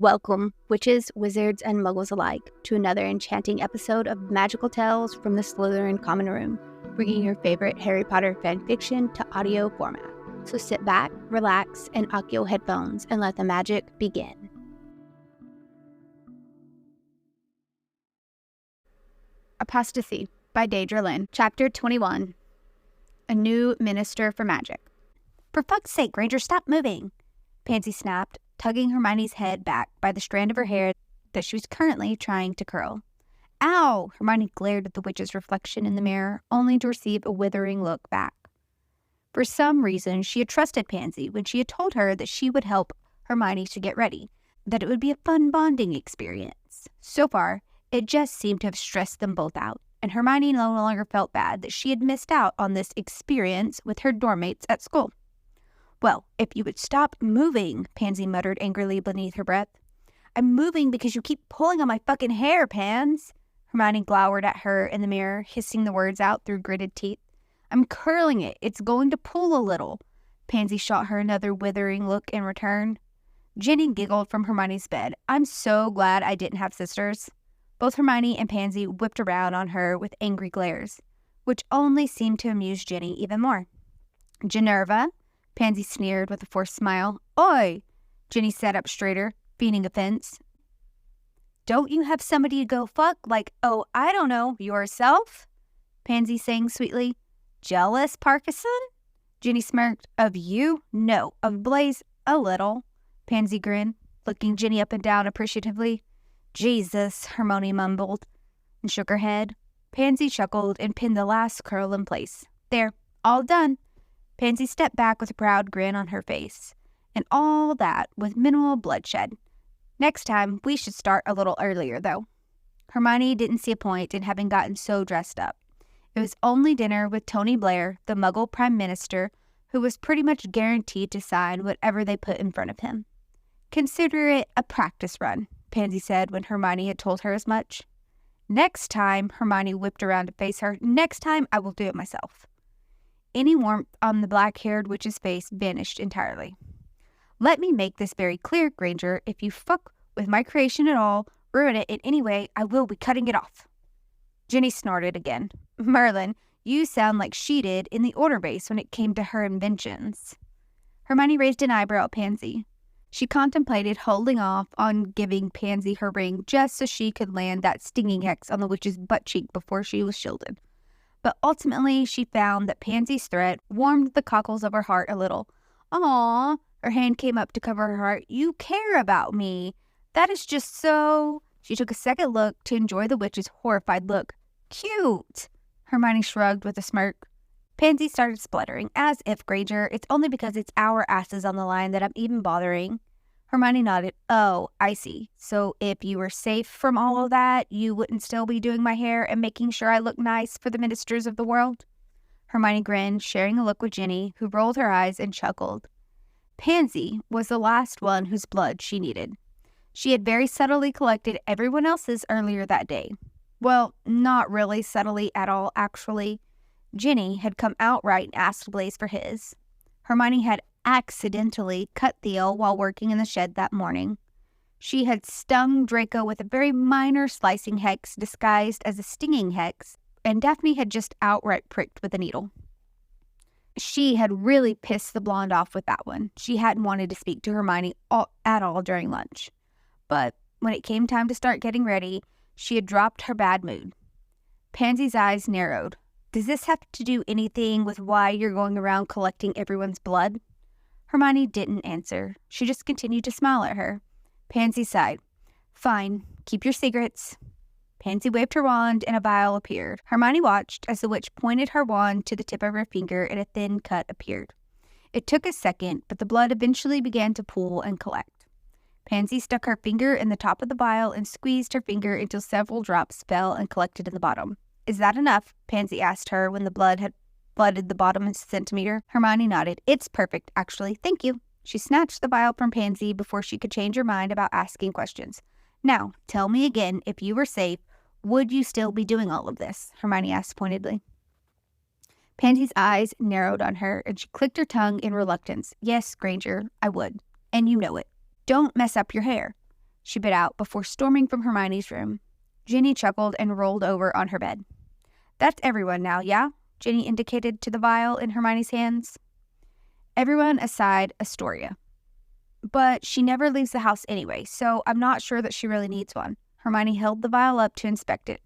Welcome, witches, wizards, and muggles alike, to another enchanting episode of Magical Tales from the Slytherin Common Room, bringing your favorite Harry Potter fanfiction to audio format. So sit back, relax, and lock your headphones and let the magic begin. Apostasy by Deydralinne, Chapter 21. A New Minister for Magic. For fuck's sake, Granger, stop moving, Pansy snapped, tugging Hermione's head back by the strand of her hair that she was currently trying to curl. Ow! Hermione glared at the witch's reflection in the mirror, only to receive a withering look back. For some reason, she had trusted Pansy when she had told her that she would help Hermione to get ready, that it would be a fun bonding experience. So far, it just seemed to have stressed them both out, and Hermione no longer felt bad that she had missed out on this experience with her dorm mates at school. Well, if you would stop moving, Pansy muttered angrily beneath her breath. I'm moving because you keep pulling on my fucking hair, Pans. Hermione glowered at her in the mirror, hissing the words out through gritted teeth. I'm curling it. It's going to pull a little. Pansy shot her another withering look in return. Ginny giggled from Hermione's bed. I'm so glad I didn't have sisters. Both Hermione and Pansy whipped around on her with angry glares, which only seemed to amuse Ginny even more. Generva, Pansy sneered with a forced smile. Oi! Ginny sat up straighter, feigning offense. Don't you have somebody to go fuck? Like, oh, I don't know, yourself? Pansy sang sweetly. Jealous, Parkinson? Ginny smirked. Of you? No. Of Blaze? A little. Pansy grinned, looking Ginny up and down appreciatively. Jesus, Hermione mumbled and shook her head. Pansy chuckled and pinned the last curl in place. There, all done. Pansy stepped back with a proud grin on her face. And all that with minimal bloodshed. Next time, we should start a little earlier, though. Hermione didn't see a point in having gotten so dressed up. It was only dinner with Tony Blair, the Muggle Prime Minister, who was pretty much guaranteed to sign whatever they put in front of him. Consider it a practice run, Pansy said when Hermione had told her as much. Next time, Hermione whipped around to face her, next time I will do it myself. Any warmth on the black-haired witch's face vanished entirely. Let me make this very clear, Granger. If you fuck with my creation at all, ruin it in any way, I will be cutting it off. Ginny snorted again. Merlin, you sound like she did in the order base when it came to her inventions. Hermione raised an eyebrow at Pansy. She contemplated holding off on giving Pansy her ring just so she could land that stinging hex on the witch's butt cheek before she was shielded. But ultimately, she found that Pansy's threat warmed the cockles of her heart a little. Aw, her hand came up to cover her heart. You care about me. That is just so... She took a second look to enjoy the witch's horrified look. Cute. Hermione shrugged with a smirk. Pansy started spluttering, as if, Granger, it's only because it's our asses on the line that I'm even bothering. Hermione nodded. Oh, I see. So if you were safe from all of that, you wouldn't still be doing my hair and making sure I look nice for the ministers of the world? Hermione grinned, sharing a look with Ginny, who rolled her eyes and chuckled. Pansy was the last one whose blood she needed. She had very subtly collected everyone else's earlier that day. Well, not really subtly at all, actually. Ginny had come outright and asked Blaze for his. Hermione had accidentally cut Theo while working in the shed that morning. She had stung Draco with a very minor slicing hex disguised as a stinging hex, and Daphne had just outright pricked with a needle. She had really pissed the blonde off with that one. She hadn't wanted to speak to Hermione at all during lunch. But when it came time to start getting ready, she had dropped her bad mood. Pansy's eyes narrowed. Does this have to do anything with why you're going around collecting everyone's blood? Hermione didn't answer. She just continued to smile at her. Pansy sighed. Fine, keep your secrets. Pansy waved her wand and a vial appeared. Hermione watched as the witch pointed her wand to the tip of her finger and a thin cut appeared. It took a second, but the blood eventually began to pool and collect. Pansy stuck her finger in the top of the vial and squeezed her finger until several drops fell and collected in the bottom. Is that enough? Pansy asked her when the blood had flooded the bottom centimeter. Hermione nodded. It's perfect, actually. Thank you. She snatched the vial from Pansy before she could change her mind about asking questions. Now, tell me again, if you were safe, would you still be doing all of this? Hermione asked pointedly. Pansy's eyes narrowed on her, and she clicked her tongue in reluctance. Yes, Granger, I would. And you know it. Don't mess up your hair. she bit out before storming from Hermione's room. Ginny chuckled and rolled over on her bed. That's everyone now, yeah? Ginny indicated to the vial in Hermione's hands. Everyone aside Astoria. But she never leaves the house anyway, so I'm not sure that she really needs one. Hermione held the vial up to inspect it.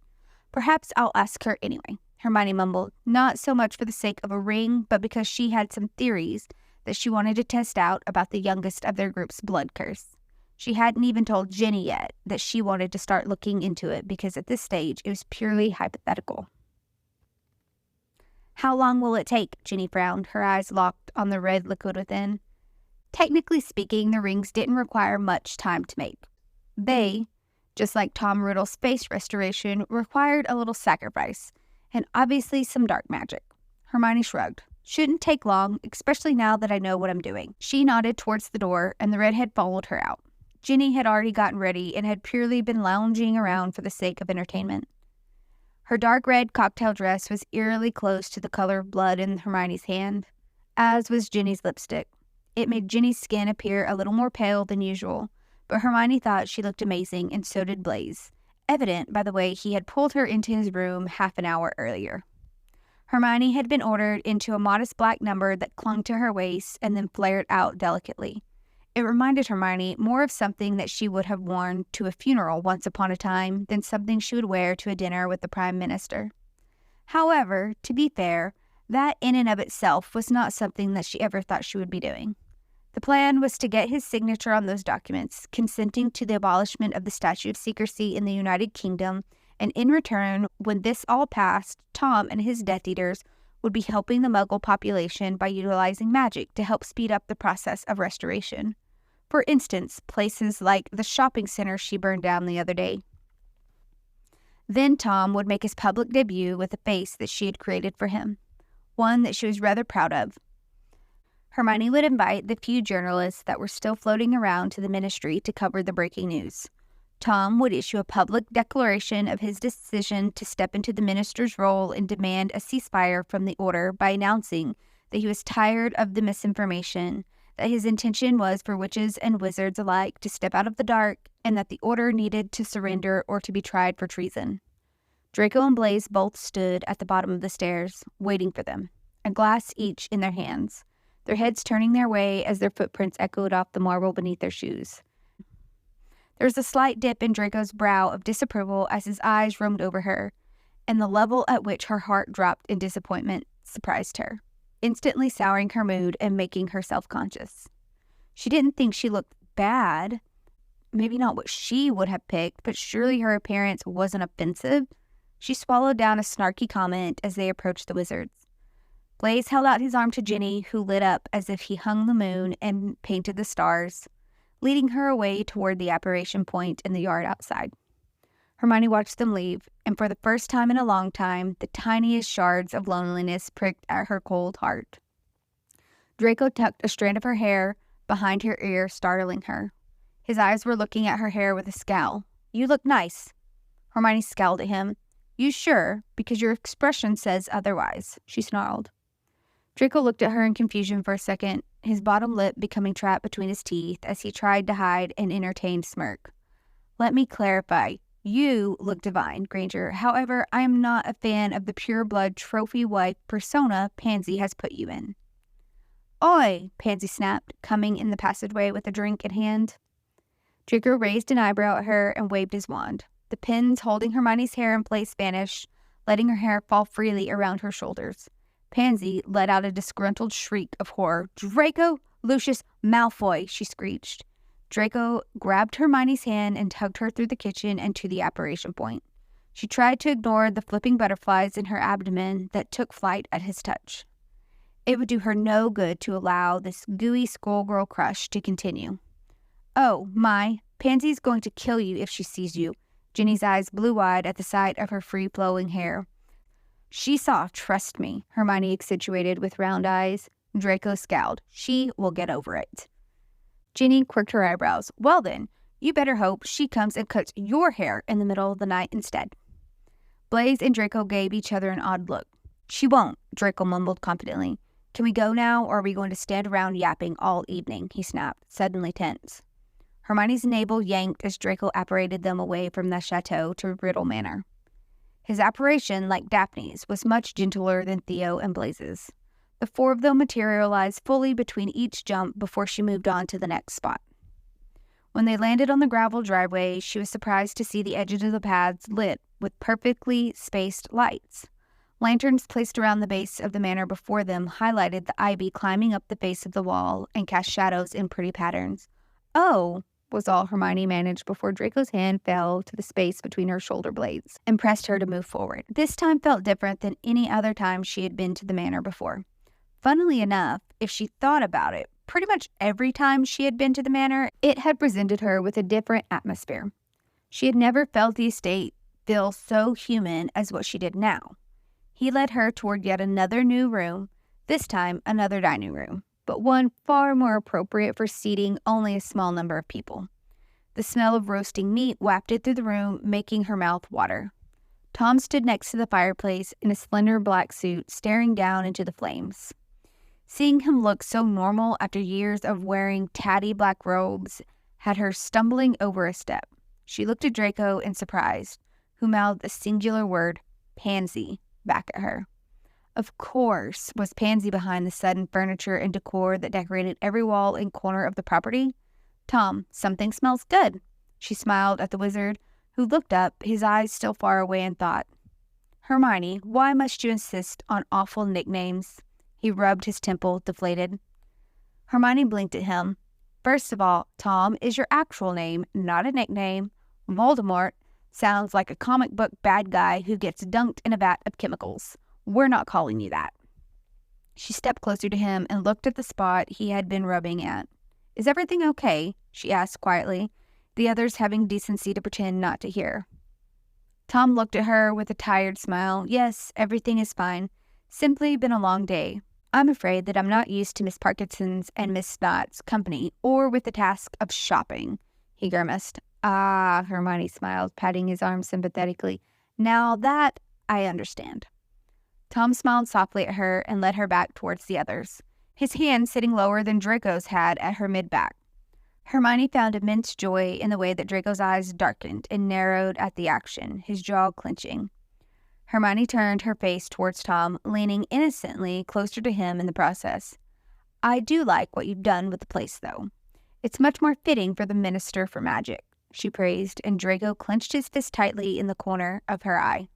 Perhaps I'll ask her anyway, Hermione mumbled, not so much for the sake of a ring, but because she had some theories that she wanted to test out about the youngest of their group's blood curse. She hadn't even told Ginny yet that she wanted to start looking into it because at this stage it was purely hypothetical. How long will it take? Ginny frowned, her eyes locked on the red liquid within. Technically speaking, the rings didn't require much time to make. They, just like Tom Riddle's face restoration, required a little sacrifice, and obviously some dark magic. Hermione shrugged. Shouldn't take long, especially now that I know what I'm doing. She nodded towards the door, and the redhead followed her out. Ginny had already gotten ready and had purely been lounging around for the sake of entertainment. Her dark red cocktail dress was eerily close to the color of blood in Hermione's hand, as was Ginny's lipstick. It made Ginny's skin appear a little more pale than usual, but Hermione thought she looked amazing, and so did Blaise, evident by the way he had pulled her into his room half an hour earlier. Hermione had been ordered into a modest black number that clung to her waist and then flared out delicately. It reminded Hermione more of something that she would have worn to a funeral once upon a time than something she would wear to a dinner with the Prime Minister. However, to be fair, that in and of itself was not something that she ever thought she would be doing. The plan was to get his signature on those documents, consenting to the abolishment of the statute of secrecy in the United Kingdom, and in return, when this all passed, Tom and his Death Eaters would be helping the Muggle population by utilizing magic to help speed up the process of restoration. For instance, places like the shopping center she burned down the other day. Then Tom would make his public debut with a face that she had created for him, one that she was rather proud of. Hermione would invite the few journalists that were still floating around to the ministry to cover the breaking news. Tom would issue a public declaration of his decision to step into the minister's role and demand a ceasefire from the order by announcing that he was tired of the misinformation, that his intention was for witches and wizards alike to step out of the dark, and that the order needed to surrender or to be tried for treason. Draco and Blaise both stood at the bottom of the stairs, waiting for them, a glass each in their hands, their heads turning their way as their footprints echoed off the marble beneath their shoes. There was a slight dip in Draco's brow of disapproval as his eyes roamed over her, and the level at which her heart dropped in disappointment surprised her, instantly souring her mood and making her self-conscious. She didn't think she looked bad. Maybe not what she would have picked, but surely her appearance wasn't offensive. She swallowed down a snarky comment as they approached the wizards. Blaise held out his arm to Ginny, who lit up as if he hung the moon and painted the stars, leading her away toward the apparition point in the yard outside. Hermione watched them leave, and for the first time in a long time, the tiniest shards of loneliness pricked at her cold heart. Draco tucked a strand of her hair behind her ear, startling her. His eyes were looking at her hair with a scowl. "You look nice." Hermione scowled at him. "You sure? Because your expression says otherwise," she snarled. Draco looked at her in confusion for a second, his bottom lip becoming trapped between his teeth as he tried to hide an entertained smirk. "Let me clarify. You look divine, Granger. However, I am not a fan of the pure-blood trophy wife persona Pansy has put you in." "Oi!" Pansy snapped, coming in the passageway with a drink in hand. Draco raised an eyebrow at her and waved his wand. The pins holding Hermione's hair in place vanished, letting her hair fall freely around her shoulders. Pansy let out a disgruntled shriek of horror. "Draco Lucius Malfoy!" she screeched. Draco grabbed Hermione's hand and tugged her through the kitchen and to the apparition point. She tried to ignore the flipping butterflies in her abdomen that took flight at his touch. It would do her no good to allow this gooey schoolgirl crush to continue. "Oh, my, Pansy's going to kill you if she sees you." Ginny's eyes blew wide at the sight of her free-flowing hair. "She saw, trust me," Hermione accentuated with round eyes. Draco scowled. "She will get over it." Ginny quirked her eyebrows. "Well then, you better hope she comes and cuts your hair in the middle of the night instead." Blaise and Draco gave each other an odd look. "She won't," Draco mumbled confidently. "Can we go now, or are we going to stand around yapping all evening?" he snapped, suddenly tense. Hermione's navel yanked as Draco apparated them away from the chateau to Riddle Manor. His apparition, like Daphne's, was much gentler than Theo and Blaze's. The four of them materialized fully between each jump before she moved on to the next spot. When they landed on the gravel driveway, she was surprised to see the edges of the paths lit with perfectly spaced lights. Lanterns placed around the base of the manor before them highlighted the ivy climbing up the face of the wall and cast shadows in pretty patterns. "Oh," was all Hermione managed before Draco's hand fell to the space between her shoulder blades and pressed her to move forward. This time felt different than any other time she had been to the manor before. Funnily enough, if she thought about it, pretty much every time she had been to the manor, it had presented her with a different atmosphere. She had never felt the estate feel so human as what she did now. He led her toward yet another new room, this time another dining room, but one far more appropriate for seating only a small number of people. The smell of roasting meat wafted through the room, making her mouth water. Tom stood next to the fireplace in a slender black suit, staring down into the flames. Seeing him look so normal after years of wearing tatty black robes had her stumbling over a step. She looked at Draco in surprise, who mouthed the singular word, "pansy," back at her. Of course, was Pansy behind the sudden furniture and decor that decorated every wall and corner of the property? "Tom, something smells good." She smiled at the wizard, who looked up, his eyes still far away in thought. "Hermione, why must you insist on awful nicknames?" He rubbed his temple, deflated. Hermione blinked at him. "First of all, Tom is your actual name, not a nickname. Voldemort sounds like a comic book bad guy who gets dunked in a vat of chemicals. We're not calling you that." She stepped closer to him and looked at the spot he had been rubbing at. "Is everything okay?" she asked quietly, the others having decency to pretend not to hear. Tom looked at her with a tired smile. "Yes, everything is fine. Simply been a long day. I'm afraid that I'm not used to Miss Parkinson's and Miss Snott's company, or with the task of shopping," he grimaced. "Ah," Hermione smiled, patting his arm sympathetically. "Now that I understand." Tom smiled softly at her and led her back towards the others, his hand sitting lower than Draco's had at her mid-back. Hermione found immense joy in the way that Draco's eyes darkened and narrowed at the action, his jaw clenching. Hermione turned her face towards Tom, leaning innocently closer to him in the process. "I do like what you've done with the place, though. It's much more fitting for the Minister for Magic," she praised, and Draco clenched his fist tightly in the corner of her eye.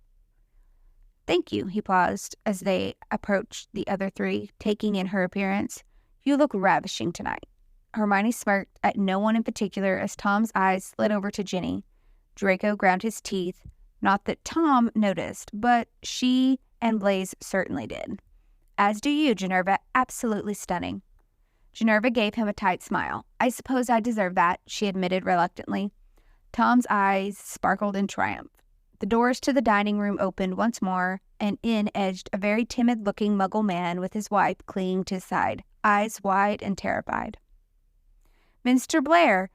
"Thank you," he paused as they approached the other three, taking in her appearance. "You look ravishing tonight." Hermione smirked at no one in particular as Tom's eyes slid over to Ginny. Draco ground his teeth. Not that Tom noticed, but she and Blaze certainly did. "As do you, Ginevra. Absolutely stunning." Ginevra gave him a tight smile. "I suppose I deserve that," she admitted reluctantly. Tom's eyes sparkled in triumph. The doors to the dining room opened once more, and in edged a very timid-looking Muggle man with his wife clinging to his side, eyes wide and terrified. "Mr. Blair,"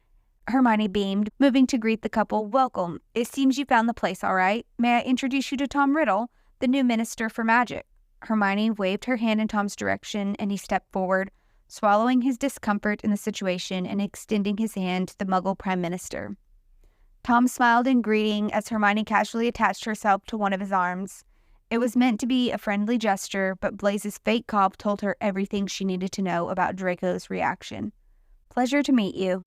Hermione beamed, moving to greet the couple. "Welcome. It seems you found the place all right. May I introduce you to Tom Riddle, the new Minister for Magic?" Hermione waved her hand in Tom's direction, and he stepped forward, swallowing his discomfort in the situation and extending his hand to the Muggle Prime Minister. Tom smiled in greeting as Hermione casually attached herself to one of his arms. It was meant to be a friendly gesture, but Blaze's fake cough told her everything she needed to know about Draco's reaction. "Pleasure to meet you."